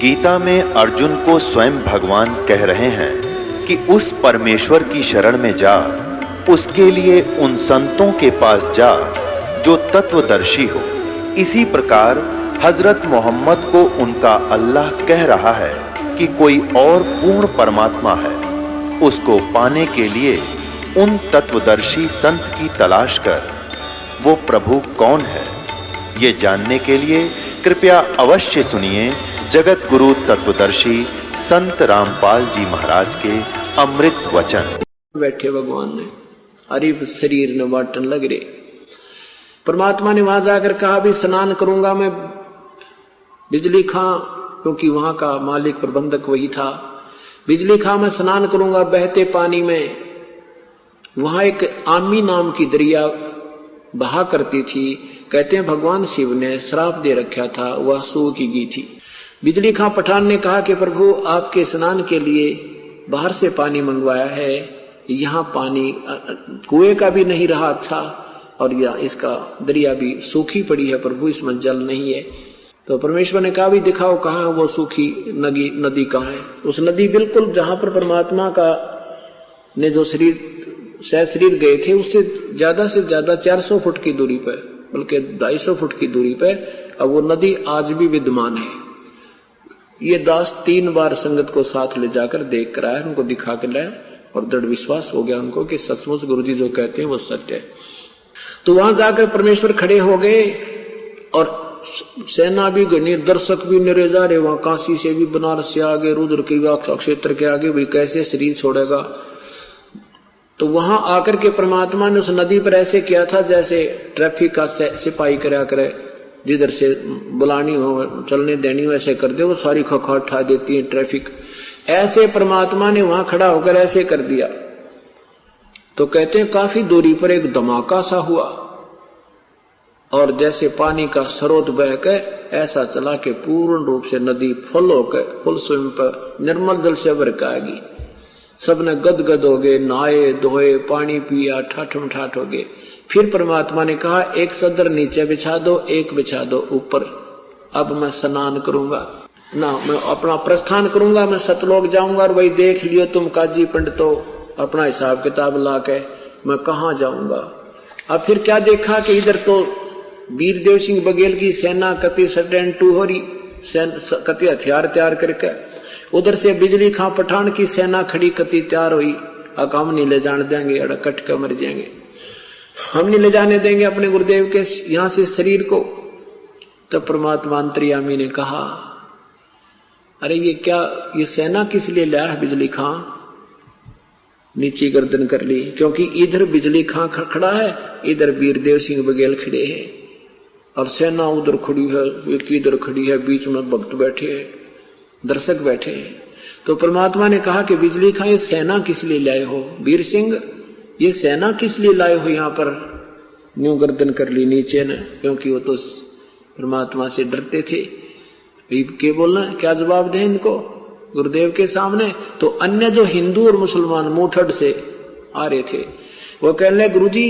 गीता में अर्जुन को स्वयं भगवान कह रहे हैं कि उस परमेश्वर की शरण में जा, उसके लिए उन संतों के पास जा जो तत्वदर्शी हो। इसी प्रकार हजरत मोहम्मद को उनका अल्लाह कह रहा है कि कोई और पूर्ण परमात्मा है, उसको पाने के लिए उन तत्वदर्शी संत की तलाश कर। वो प्रभु कौन है, ये जानने के लिए कृपया अवश्य सुनिए जगत गुरु तत्वदर्शी संत रामपाल जी महाराज के अमृत वचन। बैठे भगवान ने अरिब शरीर न बाटन लग रहे। परमात्मा ने वहां जाकर कहा भी स्नान करूंगा मैं बिजली खां, क्योंकि वहां का मालिक प्रबंधक वही था। बिजली खां मैं स्नान करूंगा बहते पानी में। वहां एक आमी नाम की दरिया बहा करती थी। कहते हैं भगवान शिव ने श्राप दे रखा था, वह सूख की गई थी। बिजली खां पठान ने कहा कि प्रभु आपके स्नान के लिए बाहर से पानी मंगवाया है, यहाँ पानी कुएं का भी नहीं रहा अच्छा, और यह इसका दरिया भी सूखी पड़ी है प्रभु, इसमें जल नहीं है। तो परमेश्वर ने कहा भी दिखाओ कहाँ वो सूखी नदी कहाँ है। उस नदी बिल्कुल जहां पर परमात्मा का ने जो शरीर गए थे उससे ज्यादा से ज्यादा 400 फुट की दूरी पर, बल्कि 250 फुट की दूरी पर अब वो नदी आज भी विद्यमान है। ये दास 3 बार संगत को साथ ले जाकर देख कर आए, उनको दिखा कर लाए और दृढ़ विश्वास हो गया उनको कि सचमुच गुरुजी जो कहते हैं वो सत्य है। तो वहां जाकर परमेश्वर खड़े हो गए और सेना भी गई, दर्शक भी निरे जा रहे। वहां काशी से भी बनारस से आगे, रुद्र के क्षेत्र के आगे भाई कैसे शरीर छोड़ेगा। तो वहां आकर के परमात्मा ने उस नदी पर ऐसे किया था जैसे ट्रैफिक का सिपाही कराया करे, जिधर से बुलानी हो चलने देनी हो ऐसे कर दे, वो सारी खखा उठा देती है ट्रैफिक। ऐसे परमात्मा ने वहां खड़ा होकर ऐसे कर दिया। तो कहते हैं काफी दूरी पर एक धमाका सा हुआ और जैसे पानी का स्रोत बह के ऐसा चला के पूर्ण रूप से नदी फुल होकर फुल स्विम पर निर्मल जल से भर के आएगी। सबने गदगद हो गए, नहाए धोए, पानी पिया, ठाठम ठाठ हो गए। फिर परमात्मा ने कहा एक सदर नीचे बिछा दो, एक बिछा दो ऊपर। अब मैं स्नान करूंगा ना, मैं अपना प्रस्थान करूंगा, मैं सतलोक जाऊंगा और वही देख लियो तुम काजी पंडितों अपना हिसाब किताब ला के मैं कहाँ जाऊंगा। अब फिर क्या देखा कि इधर तो वीरदेव सिंह बघेल की सेना कति सटेन टू हो रही, कति हथियार तैयार करके, उधर से बिजली खां पठान की सेना खड़ी कति तैयार हुई। अब हम नहीं ले जाने देंगे, अड़ा कट के मर जाएंगे, हम नहीं ले जाने देंगे अपने गुरुदेव के यहां से शरीर को। तो परमात्मा अंतर्यामी ने कहा अरे ये क्या, ये सेना किस लिए लाया है बिजली खां। नीचे गर्दन कर ली, क्योंकि इधर बिजली खां खड़ा है, इधर वीरदेव सिंह बघेल खड़े हैं और सेना उधर खड़ी है, एक इधर खड़ी है, बीच में भक्त बैठे हैं, दर्शक बैठे हैं। तो परमात्मा ने कहा कि बिजली खां ये सेना किस लिए लाए हो, वीर सिंह ये सेना किस लिए लाए हो यहाँ पर। न्यू गर्दन कर ली नीचे ने, क्योंकि वो तो परमात्मा से डरते थे। क्या बोलना, क्या जवाब दें इनको गुरुदेव के सामने। तो अन्य जो हिंदू और मुसलमान मुठड़ से आ रहे थे वो कहने लगे गुरुजी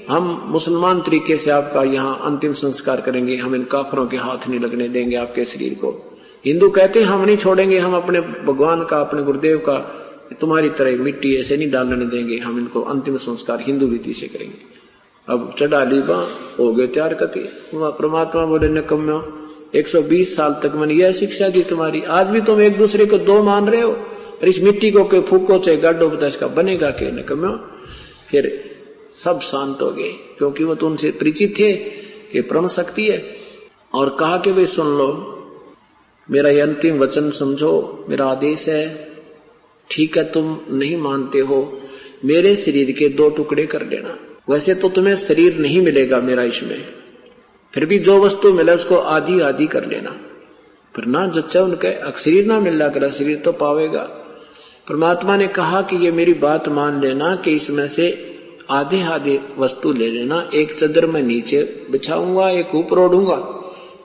हम मुसलमान तरीके से आपका यहाँ अंतिम संस्कार करेंगे, हम इन काफरों के हाथ नहीं लगने देंगे आपके शरीर को। हिंदू कहते हैं हम नहीं छोड़ेंगे, हम अपने भगवान का अपने गुरुदेव का तुम्हारी तरह मिट्टी ऐसे नहीं डालने देंगे, हम इनको अंतिम संस्कार हिंदू रीति से करेंगे। अब चढ़ा ली बां, हो गए तैयार कति। परमात्मा बोले निकम्मो 120 साल तक मैंने यह शिक्षा दी तुम्हारी, आज भी तुम एक दूसरे को दो मान रहे हो, और इस मिट्टी को के फूको चाहे गाडो बता इसका बनेगा के निकम्मो। फिर सब शांत हो गए, क्योंकि वो तो उनसे परिचित थे कि परम शक्ति है। और कहा कि भाई सुन लो, मेरा ये अंतिम वचन समझो, मेरा आदेश है, ठीक है तुम नहीं मानते हो, मेरे शरीर के 2 टुकड़े कर देना। वैसे तो तुम्हें शरीर नहीं मिलेगा मेरा इसमें, फिर भी जो वस्तु मिले उसको आधी आधी कर लेना। पर ना जच्चा उनके शरीर ना मिल रहा, शरीर तो पावेगा। परमात्मा ने कहा कि ये मेरी बात मान लेना कि इसमें से आधे आधे वस्तु ले लेना, एक चदर में नीचे बिछाऊंगा, एक ऊपर ओढ़ूंगा,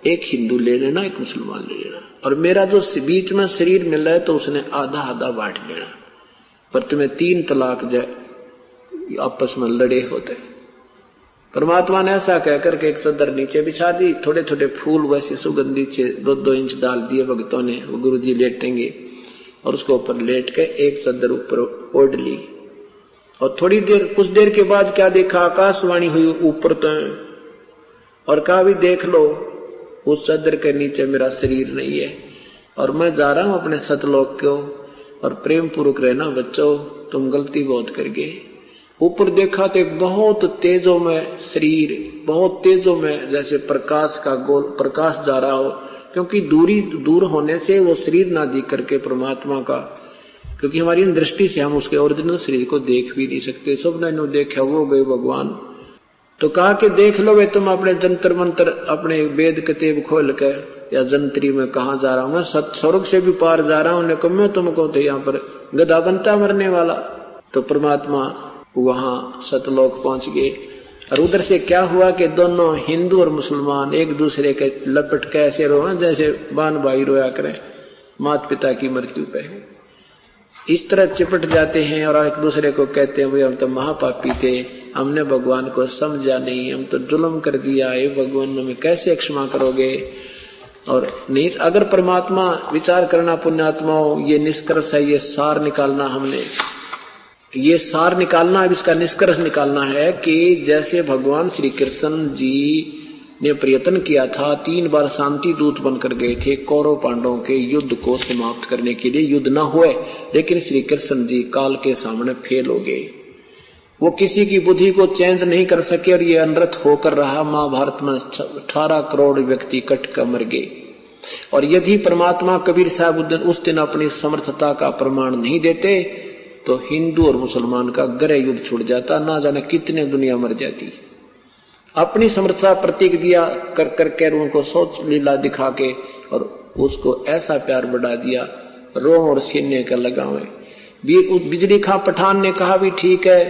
एक हिंदू ले लेना, एक मुसलमान ले लेना, और मेरा जो बीच में शरीर मिल रहा है तो उसने आधा आधा बांट लेना। पर तुम्हें 3 तलाक जाए आपस में लड़े होते, परमात्मा ने ऐसा कहकर के एक चद्दर नीचे बिछा दी, थोड़े थोड़े फूल वैसे सुगंधित से 2-2 इंच डाल दिए भक्तों ने, वो गुरु जी लेटेंगे और उसको ऊपर लेट के एक चद्दर ऊपर ओढ़ ली। और थोड़ी देर, कुछ देर के बाद क्या देखा, आकाशवाणी हुई ऊपर तो, और कहा भी देख लो उस चद्दर के नीचे मेरा शरीर नहीं है और मैं जा रहा हूं अपने सतलोक को, और प्रेम पूर्वक रहना बच्चों, तुम गलती बहुत कर गए। ऊपर देखा तो एक बहुत तेजोमय शरीर, बहुत तेजोमय, जैसे प्रकाश का गोल प्रकाश जा रहा हो, क्योंकि दूर होने से वो शरीर ना दिख करके परमात्मा का, क्योंकि हमारी दृष्टि से हम उसके ओरिजिनल शरीर को देख भी नहीं सकते। सब ने देखा वो गए भगवान। तो कहा कि देख लो वे, तुम अपने जंतर मंत्र, अपने वेद कतेब खोल के या जंत्री में कहा जा रहा हूं, मैं स्वर्ग से भी पार जा रहा हूं, मैं तुमको तो यहाँ पर गधा बनता मरने वाला। तो परमात्मा वहां सतलोक पहुंच गए। और उधर से क्या हुआ कि दोनों हिंदू और मुसलमान एक दूसरे के लपट के ऐसे रोए जैसे बान भाई रोया करें माता पिता की मृत्यु पे, इस तरह चिपट जाते हैं और एक दूसरे को कहते हैं भाई हम तो महापापी थे, हमने भगवान को समझा नहीं, हम तो जुल्म कर दिया है, भगवान हमें कैसे क्षमा करोगे। और नहीं, अगर परमात्मा विचार करना पुण्यात्माओं, ये निष्कर्ष है, ये सार निकालना, हमने ये सार निकालना, अब इसका निष्कर्ष निकालना है कि जैसे भगवान श्री कृष्ण जी ने प्रयत्न किया था, 3 बार शांति दूत बनकर गए थे कौरव पांडवों के युद्ध को समाप्त करने के लिए, युद्ध न हुए, लेकिन श्री कृष्ण जी काल के सामने फेल हो गए। वो किसी की बुद्धि को चेंज नहीं कर सके और ये अनर्थ होकर रहा। महाभारत में 18 करोड़ व्यक्ति कट कर मर गए। और यदि परमात्मा कबीर साहब उस दिन अपनी समर्थता का प्रमाण नहीं देते तो हिंदू और मुसलमान का गृह युद्ध छूट जाता, ना जाने कितने दुनिया मर जाती। अपनी समर्थता प्रतीक दिया कर करके उनको सोच लीला दिखा के और उसको ऐसा प्यार बढ़ा दिया, रोम और सीने का लगावे। बिजली खां पठान ने कहा भी ठीक है,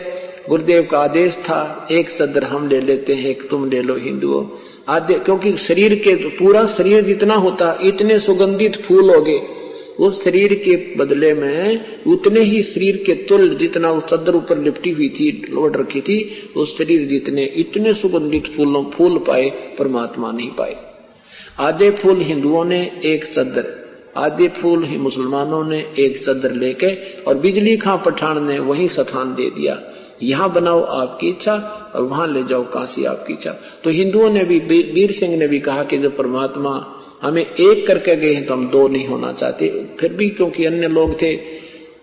गुरुदेव का आदेश था, एक चद्दर हम ले लेते हैं, एक तुम ले लो हिंदुओं, आदे, क्योंकि शरीर के पूरा शरीर जितना होता इतने सुगंधित फूल हो गए, उस शरीर के बदले में उतने ही शरीर के तुल जितना उस चद्दर ऊपर लिपटी हुई थी, लोड रखी थी, उस शरीर जितने इतने सुगंधित फूल पाए, परमात्मा नहीं पाए। आधे फूल हिंदुओं ने एक चद्दर, आधे फूल ही मुसलमानों ने एक चद्दर लेके, और बिजली खां पठान ने वही स्थान दे दिया, यहाँ बनाओ आपकी इच्छा और वहां ले जाओ काशी आपकी इच्छा। तो हिंदुओं ने भी, वीर सिंह ने भी कहा कि जब परमात्मा हमें एक करके गए हैं तो हम 2 नहीं होना चाहते। फिर भी क्योंकि अन्य लोग थे,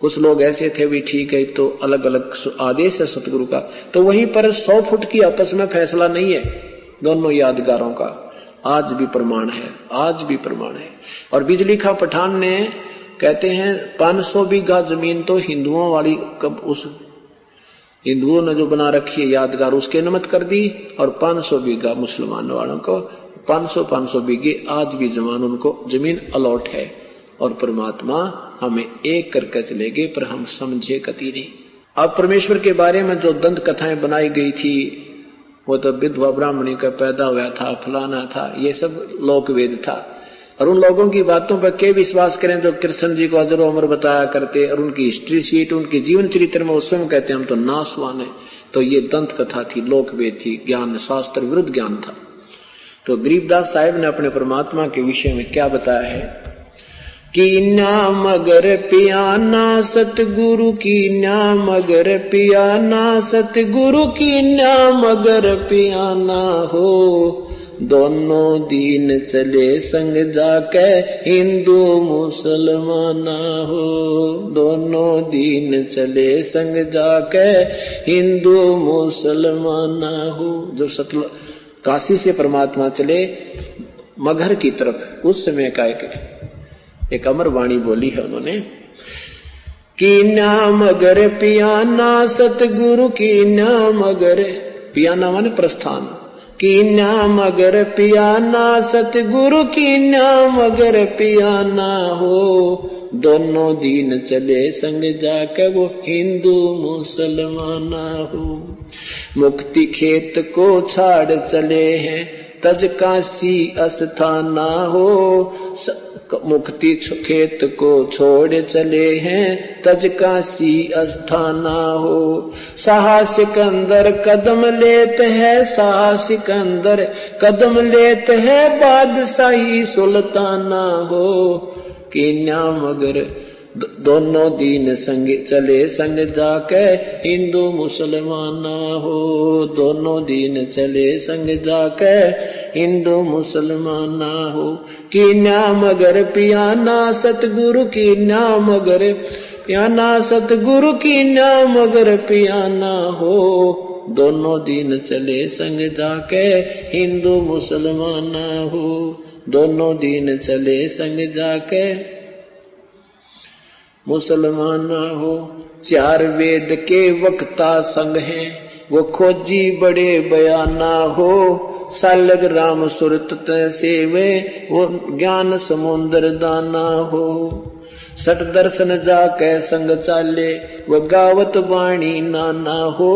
कुछ लोग ऐसे थे भी ठीक है, तो अलग अलग आदेश है सतगुरु का, तो वहीं पर 100 फुट की आपस में फैसला नहीं है दोनों यादगारों का, आज भी प्रमाण है, आज भी प्रमाण है। और बिजली खां पठान ने कहते हैं 500 बीघा जमीन तो हिंदुओं वाली, कब उस हिंदुओं ने जो बना रखी है यादगार, उसके नमत कर दी, और 500 बीघा मुसलमान वालों को, 500 बीघे आज भी जमान उनको जमीन अलॉट है। और परमात्मा हमें एक करके चले गए, पर हम समझे कति नहीं। अब परमेश्वर के बारे में जो दंत कथाएं बनाई गई थी, वो तो विधवा ब्राह्मणी का पैदा हुआ था, फलाना था, ये सब लोक वेद था। और उन लोगों की बातों पर के विश्वास करें जो कृष्ण जी को अजर अमर बताया करते, और उनकी हिस्ट्री शीट, उनके जीवन चरित्र में वो स्वयं कहते हैं हम तो नासवान है। तो ये दंत कथा थी, लोक वेद थी, ज्ञान शास्त्र विरुद्ध ज्ञान था। तो गरीबदास साहिब ने अपने परमात्मा के विषय में क्या बताया है कि नाम अगर पियाना सतगुरु की, नाम अगर पियाना सतगुरु की, नाम अगर पियाना हो, दोनों दीन चले संग जाके हिंदू मुसलमाना हो, दोनों दीन चले संग जाके हिंदू मुसलमाना हो। जब सतल काशी से परमात्मा चले मगहर की तरफ, उस समय का एक अमर वाणी बोली है उन्होंने कि नाम अगर पियाना सतगुरु की, नाम अगर पियाना माने प्रस्थान, कि नाम अगर पियाना सतगुरु की, नाम अगर पियाना हो, दोनों दीन चले संग जाके वो हिंदू मुसलमाना हो। मुक्ति खेत को छाड़ चले हैं तज काशी अस्थाना हो, मुक्ति खेत को छोड़ चले हैं, तज काशी अस्थाना हो। शाह सिकंदर कदम लेते हैं, शाह सिकंदर कदम लेते हैं, बादशाही सुल्ताना हो। कीन्या मगर दोनों दीन संग चले संग जाके, हिंदू मुसलमाना हो। दोनों दीन चले संग जाके, हिंदू मुसलमाना हो। कीन्या मगर पियाना सतगुरु, कीन्या मगर पियाना सतगुरु, कीन्या मगर पियाना हो। दोनों दीन चले संग जाके, हिंदू मुसलमाना हो। दोनों दीन चले संग जाके, मुसलमाना हो। चार वेद के वक्ता संग हैं, वो खोजी बड़े बयाना हो। सालग राम सुरत सेवे, वो ज्ञान समुद्र दाना हो। सट दर्शन जाके संग चाले, वो गावत वाणी नाना हो।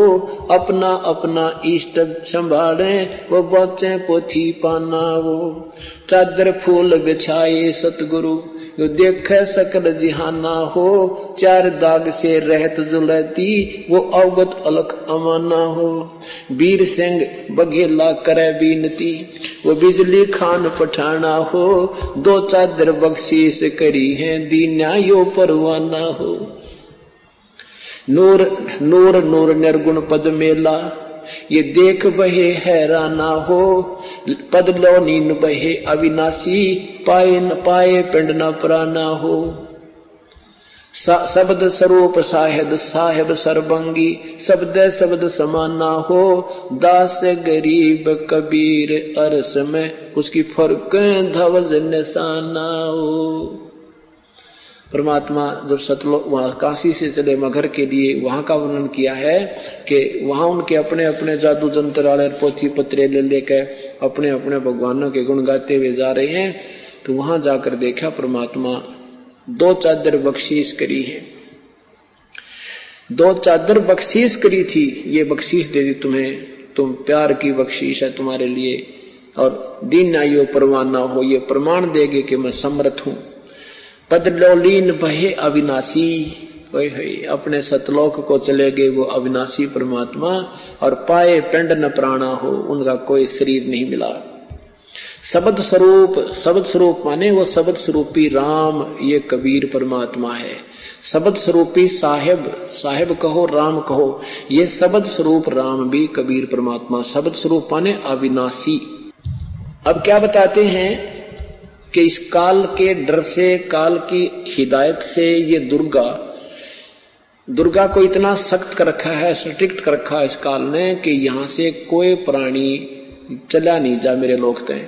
अपना अपना इष्ट संभाले, वो बचे पोथी पाना हो। चादर फूल बिछाए सतगुरु, जो देख सकल जिहाना हो। चार दाग से रहत जुलती, वो अवगत अलख अमाना हो। वीर सिंह बघेला करे बीनती, वो बिजली खान पठाना हो। दो चादर बख्शीश करी है, दीन्या यो परवाना हो। नूर नूर नूर निर्गुण पद मेला, ये देख बहे हैराना हो। पद लो नीन बहे अविनाशी, पाए न पाए पिंड न प्राना हो। शब्द स्वरूप साहेब साहेब सरबंगी, शब्द शब्द समाना हो। दास गरीब कबीर अरस में, उसकी फर्क धवज निशाना हो। परमात्मा जब सतलोक वहां काशी से चले मगहर के लिए, वहां का वर्णन किया है कि वहां उनके अपने अपने जादू जंत्र वाले पोथी पत्रे ले लेकर अपने अपने भगवानों के गुण गाते हुए जा रहे हैं। तो वहां जाकर देखा परमात्मा दो चादर बख्शीश करी है। दो चादर बख्शीश करी थी, ये बख्शीश दे दी तुम्हें, तुम प्यार की बख्शीश है तुम्हारे लिए। और दीन आयो परवाना हो, ये प्रमाण देगे कि मैं समर्थ हूं। पद लोलीन बहे अविनाशी, अपने सतलोक को चले गए वो अविनाशी परमात्मा। और पाए पिंड न प्राणा हो, उनका कोई शरीर नहीं मिला। शब्द स्वरूप, शब्द स्वरूप माने वो शब्द स्वरूपी राम, ये कबीर परमात्मा है। शब्द स्वरूपी साहेब, साहेब कहो राम कहो, ये शब्द स्वरूप राम भी कबीर परमात्मा। शब्द स्वरूप माने अविनाशी। अब क्या बताते हैं कि इस काल के डर से, काल की हिदायत से ये दुर्गा को इतना सख्त कर रखा है, स्ट्रिक्ट कर रखा है इस काल ने, कि यहां से कोई प्राणी चला नहीं जा मेरे लोग तय।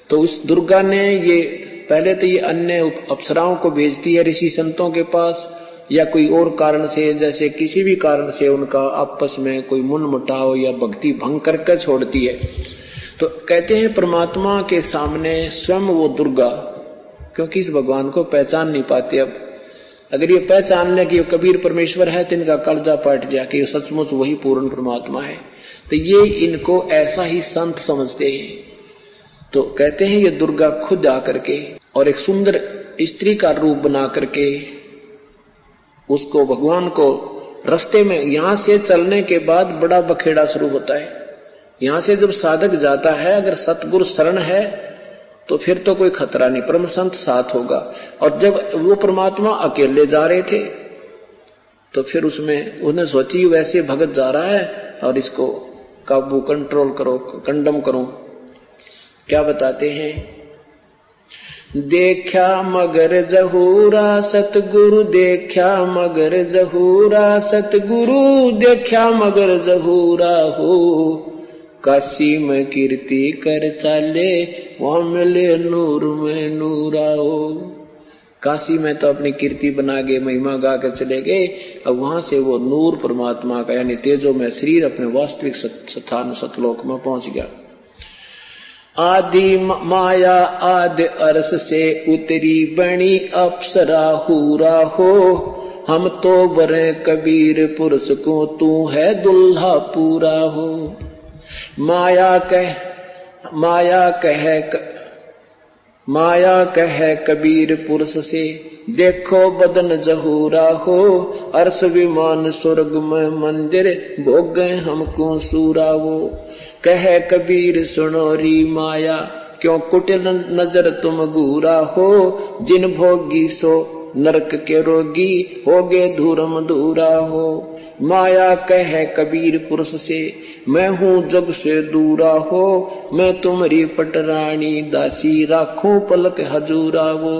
तो उस दुर्गा ने ये पहले तो ये अन्य अप्सराओं को भेजती है ऋषि संतों के पास, या कोई और कारण से, जैसे किसी भी कारण से उनका आपस में कोई मनमुटाव या भक्ति भंग करके छोड़ती है। तो कहते हैं परमात्मा के सामने स्वयं वो दुर्गा, क्योंकि इस भगवान को पहचान नहीं पाते। अब अगर ये पहचान ले कि ये कबीर परमेश्वर है, तो इनका कलजा पलट गया कि ये सचमुच वही पूर्ण परमात्मा है। तो ये इनको ऐसा ही संत समझते हैं। तो कहते हैं ये दुर्गा खुद आकर के और एक सुंदर स्त्री का रूप बना करके उसको, भगवान को रास्ते में, यहां से चलने के बाद बड़ा बखेड़ा शुरू होता है। यहां से जब साधक जाता है, अगर सतगुरु शरण है तो फिर तो कोई खतरा नहीं, परम संत साथ होगा। और जब वो परमात्मा अकेले जा रहे थे तो फिर उसमें उन्हें सोची वैसे भगत जा रहा है और इसको काबू, कंट्रोल करो, कंडम करो। क्या बताते हैं, देखा मगर जहूरा सतगुरु, देखा मगर जहूरा सतगुरु, देखा मगर जहूरा हो। काशी में कीर्ति कर चाले, वहां मिले नूर में नूरा हो। काशी में तो अपनी कीर्ति बना गए, महिमा गा के चले गए। अब वहां से वो नूर परमात्मा का यानी तेजो में शरीर अपने वास्तविक स्थान सतलोक में पहुंच गया। आदि माया आदि अरस से उतरी बनी अप्सरा हूरा हो। हम तो बरे कबीर पुरुष को, तू है दुल्हा पूरा हो। माया कहे कबीर पुरुष से, देखो बदन जहूरा हो, अर्श विमान स्वर्ग में मंदिर, भोगे हमको सूरा वो। कहे कबीर सुनो री माया, क्यों कुटिल नजर तुम घूरा हो, जिन भोगी सो नरक के रोगी, होगे धूरम धूरा हो। माया कहे कबीर पुरुष से, मैं हूँ जग से दूरा हो, मैं तुम्हारी पटरानी दासी, राखूं पलक हजूरा वो।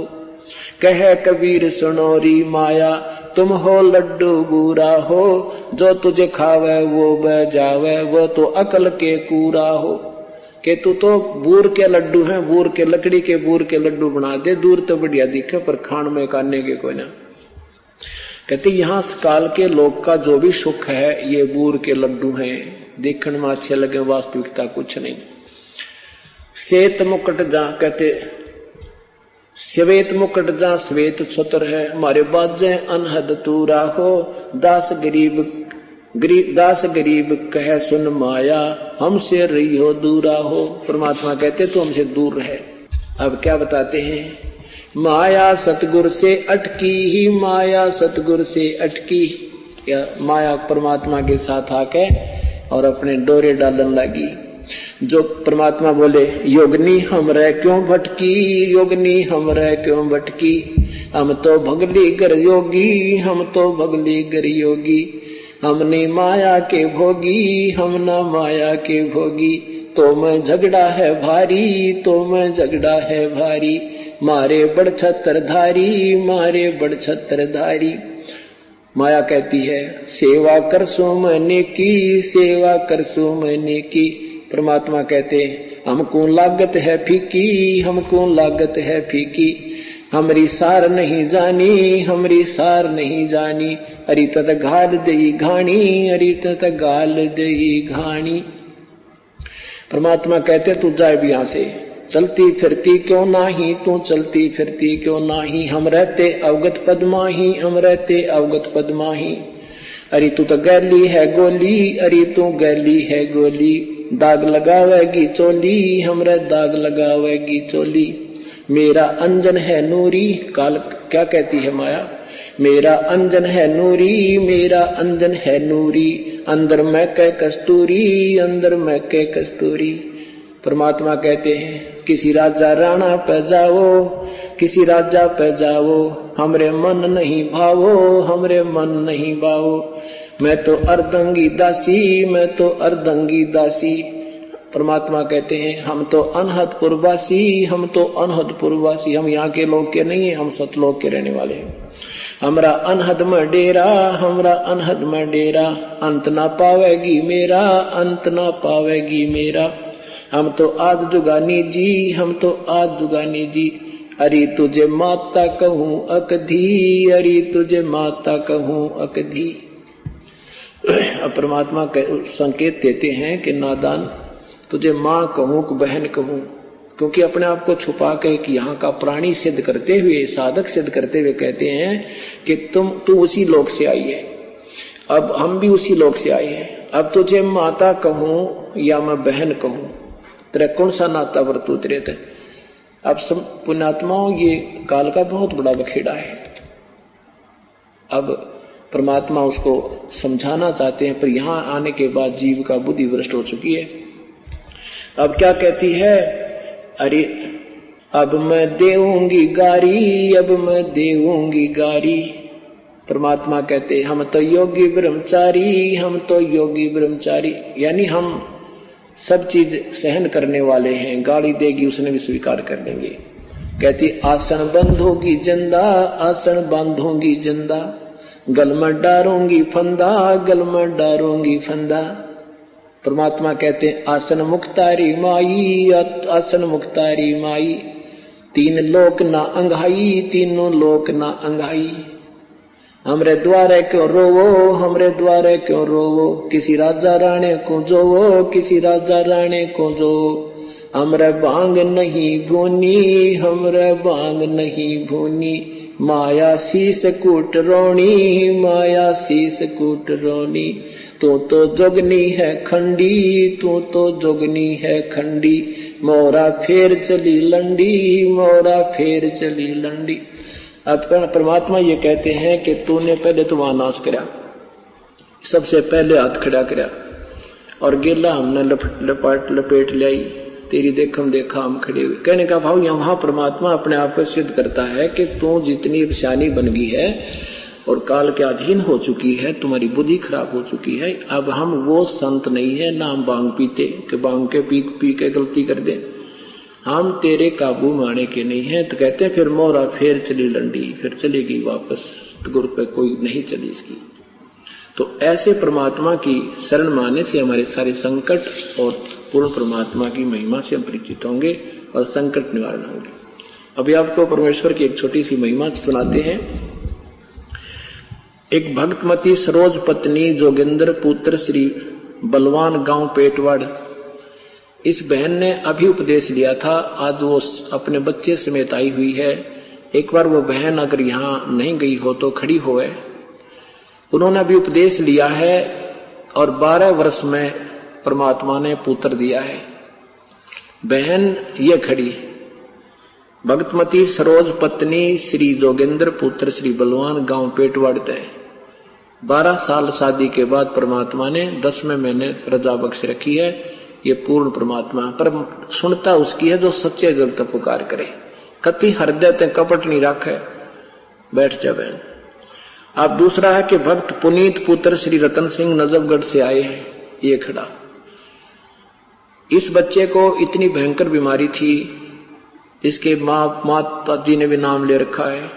कहे कबीर सुनो री माया, तुम हो लड्डू बूरा हो, जो तुझे खावे वो बह जावे, वो तो अकल के कूरा हो। कि तू तो बूर के लड्डू हैं, बूर के लकड़ी के बूर के लड्डू बना दे, दूर तो बढ़िया दिखे पर खान में काटने के कोई ना। कहते यहाँ काल के लोग का जो भी सुख है ये बूर के लड्डू हैं, देखने में अच्छे लगे, वास्तविकता कुछ नहीं। श्वेत मुकुट जा, कहते श्वेत मुकुट जा श्वेत छत्र है, हमारे बाजे अनहद तूरा हो, दास गरीब कहे सुन माया, हमसे रही हो दूरा हो। परमात्मा कहते तो हमसे दूर रहे। अब क्या बताते हैं, माया सतगुर से अटकी ही, माया सतगुर से अटकी। या माया परमात्मा के साथ आके और अपने डोरे डालने लगी। जो परमात्मा बोले योगनी हमरे क्यों भटकी, योगनी हमरे क्यों भटकी, हम तो भगली गर योगी, हम तो भगली गर योगी, हमने माया के भोगी, हम ना माया के भोगी, तो मैं झगड़ा है भारी, तो मैं झगड़ा है भारी, मारे बड़ छत्रधारी, मारे बड़ छत्रधारी। माया कहती है सेवा कर सो मैंने की, सेवा कर सो मैंने की। परमात्मा कहते हमको लागत है फीकी, हमको लागत है फीकी, हमरी सार नहीं जानी, हमरी सार नहीं जानी, अरी तत गाल दई घाणी, अरी तत गाल दई घाणी। परमात्मा कहते तू जाए भी यहां से, चलती फिरती क्यों नाही, तू चलती फिरती क्यों नाही, हम रहते अवगत पद्माही, हम रहते अवगत पद्माही। अरे तू तो गैली है गोली, अरे तू गैली है गोली, दाग लगावेगी चोली, हमरे दाग लगावेगी चोली। मेरा अंजन है नूरी, काल क्या कहती है माया, मेरा अंजन है नूरी, मेरा अंजन है नूरी, अंदर मैं कह कस्तूरी, अंदर मैं कह कस्तूरी। परमात्मा कहते हैं किसी राजा राणा पे जाओ, किसी राजा पे जाओ, हमरे मन नहीं भावो, हमरे मन नहीं भावो, मैं तो अर्धंगी दासी, मैं तो अर्धंगी दासी। परमात्मा कहते हैं हम तो अनहदपुर वासी, हम तो अनहदपुर वासी, हम यहाँ के लोग के नहीं है, हम सतलोक के रहने वाले हैं। हमरा अनहद में डेरा, हमरा अनहद में डेरा, अंत ना पावेगी मेरा, अंत ना पावेगी मेरा। हम तो आद जुगानी जी, हम तो आद जुगानी जी, अरे तुझे माता कहूँ अकधी, अरे तुझे माता कहूँ अकधी। अब परमात्मा संकेत देते हैं कि नादान तुझे माँ कहूँ कि बहन कहूँ, क्योंकि अपने आप को छुपा के कि यहाँ का प्राणी सिद्ध करते हुए, साधक सिद्ध करते हुए कहते हैं कि तू उसी लोक से आई है, अब हम भी उसी लोक से आए हैं। अब तुझे माता कहूँ या मैं बहन कहूँ, तेरा कौन सा नाता वर्तूत रहता है। अब पुण्यात्माओं ये काल का बहुत बड़ा बखेड़ा है। अब परमात्मा उसको समझाना चाहते हैं, पर यहाँ आने के बाद जीव का बुद्धि भ्रष्ट हो चुकी है। अब क्या कहती है, अरे अब मैं देऊंगी गारी, अब मैं देऊंगी गारी। परमात्मा कहते हम तो योगी ब्रह्मचारी, हम तो योगी ब्रह्मचारी, यानी हम सब चीज सहन करने वाले हैं, गाली देगी उसने भी स्वीकार कर लेंगे। कहती आसन बंधोगी जिंदा, आसन बांधोगी जिंदा, गल में डारूंगी फंदा, गल में डारूंगी फंदा। परमात्मा कहते हैं आसन मुक्तारी माई, आसन मुक्तारी माई, तीन लोक ना अंघाई, तीनों लोक ना अंघाई। हमरे द्वारे क्यों रोवो, हमरे द्वारे क्यों रोवो, किसी राजा राणे को जोवो, किसी राजा राणे को जो, हमरे बांग नहीं भूनी, हमरे बांग नहीं भूनी, माया शीस कूट रोनी, माया शीस कूट रोनी। तू तो जोगनी है खंडी, तू तो जोगनी है खंडी। मोरा फेर चली लंडी, मोरा फेर चली लंडी। अब परमात्मा ये कहते हैं कि तूने पहले तो वहां नाश करा, सबसे पहले हाथ खड़ा करा और गेला हमने लपेट लाई, तेरी देखम देखा हम खड़े हुए। कहने का भाव यहाँ परमात्मा अपने आप को सिद्ध करता है कि तू जितनी शानी बन गई है और काल के अधीन हो चुकी है, तुम्हारी बुद्धि खराब हो चुकी है। अब हम वो संत नहीं है ना हम बांग पीते कि बांग के पी के गलती कर दे, हम तेरे काबू में आने के नहीं है। तो कहते हैं फिर मोरा फेर चली लंडी, फिर चलेगी वापस गुरु पे कोई नहीं चली इसकी। तो ऐसे परमात्मा की शरण माने से हमारे सारे संकट और पूर्ण परमात्मा की महिमा से हम परिचित होंगे और संकट निवारण होंगे। अभी आपको परमेश्वर की एक छोटी सी महिमा सुनाते हैं। एक भक्तमती सरोज पत्नी जोगिंदर पुत्र श्री बलवान गांव पेटवाड़, इस बहन ने अभी उपदेश लिया था, आज वो अपने बच्चे समेत आई हुई है। एक बार वो बहन अगर यहाँ नहीं गई हो तो खड़ी होए। उन्होंने अभी उपदेश लिया है और 12 वर्ष में परमात्मा ने पुत्र दिया है। बहन ये खड़ी, भक्तमती सरोज पत्नी श्री जोगिंदर पुत्र श्री बलवान गांव पेटवाड़ तय। 12 साल शादी के बाद परमात्मा ने 10वें महीने रजा बख्श रखी है। ये पूर्ण परमात्मा पर सुनता उसकी है जो सच्चे दिल तक पुकार करे, कति हृदय ते कपट नहीं रखे। बैठ जा बहन। अब दूसरा है कि भक्त पुनीत पुत्र श्री रतन सिंह नजफगढ़ से आए हैं, ये खड़ा। इस बच्चे को इतनी भयंकर बीमारी थी, इसके माता जी ने भी नाम ले रखा है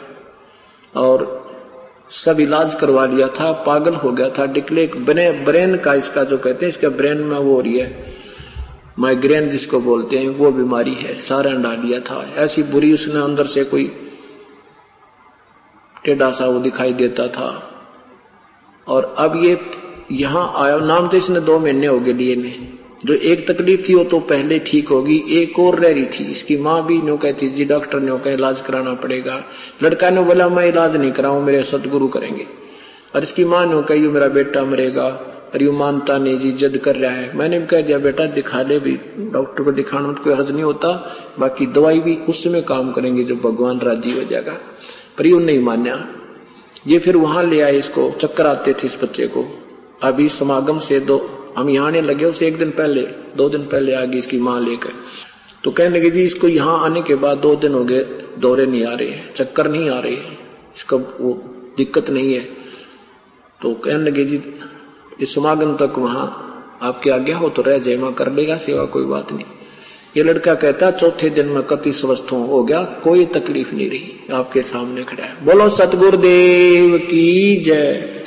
और सब इलाज करवा लिया था, पागल हो गया था। डिक्ले ब्रेन का इसका जो कहते हैं, इसका ब्रेन में वो हो रही है माइग्रेन जिसको बोलते हैं, वो बीमारी है, सारा डाल लिया था। ऐसी बुरी उसने अंदर से कोई टेढ़ा सा वो दिखाई देता था। और अब ये यहाँ आया, नाम तो इसने 2 महीने हो गए लिए ने। जो एक तकलीफ थी वो तो पहले ठीक होगी, एक और रह रही थी। इसकी माँ भी न्यू कहती जी डॉक्टर ने कहा इलाज कराना पड़ेगा। लड़का ने बोला मैं इलाज नहीं कराऊं, मेरे सतगुरु करेंगे। और इसकी माँ ने कही मेरा बेटा मरेगा, और यू मानता नहीं जी, जिद कर रहा है। मैंने भी कह दिया बेटा दिखा ले भी, डॉक्टर को दिखाना में कोई हर्ज नहीं होता, बाकी दवाई भी उस समय काम करेंगे जो भगवान राजी हो जाएगा। पर यू नहीं मान्या। ये फिर वहां ले आए, इसको चक्कर आते थे इस बच्चे को। अभी समागम से हम यहाँ आने लगे, उसे 1 दिन पहले 2 दिन पहले आ गई इसकी माँ लेकर। तो कहने लगे जी इसको यहाँ आने के बाद 2 दिन हो गए, दौरे नहीं आ रहे हैं, चक्कर नहीं आ रहे हैं, इसका वो दिक्कत नहीं है। तो कहने लगे जी इस समागम तक वहां आपके आज्ञा हो तो रह जाए, वहां कर लेगा सेवा, कोई बात नहीं। ये लड़का कहता 4थे दिन में कति स्वस्थ हो गया, कोई तकलीफ नहीं रही, आपके सामने खड़ा है। बोलो सतगुरुदेव की जय।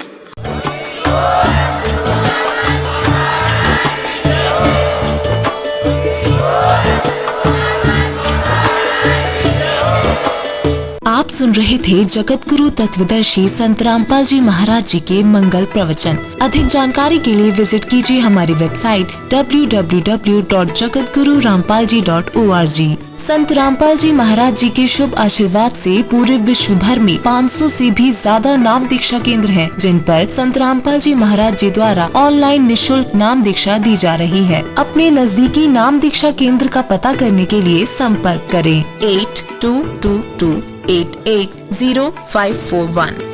आप सुन रहे थे जगत गुरु तत्वदर्शी संत रामपाल जी महाराज जी के मंगल प्रवचन। अधिक जानकारी के लिए विजिट कीजिए हमारी वेबसाइट www.jagatgururampalji.org। संत रामपाल जी महाराज जी के शुभ आशीर्वाद से पूरे विश्व भर में 500 से भी ज्यादा नाम दीक्षा केंद्र हैं, जिन पर संत रामपाल जी महाराज जी द्वारा ऑनलाइन निशुल्क नाम दीक्षा दी जा रही है। अपने नजदीकी नाम दीक्षा केंद्र का पता करने के लिए संपर्क करें 8222880541।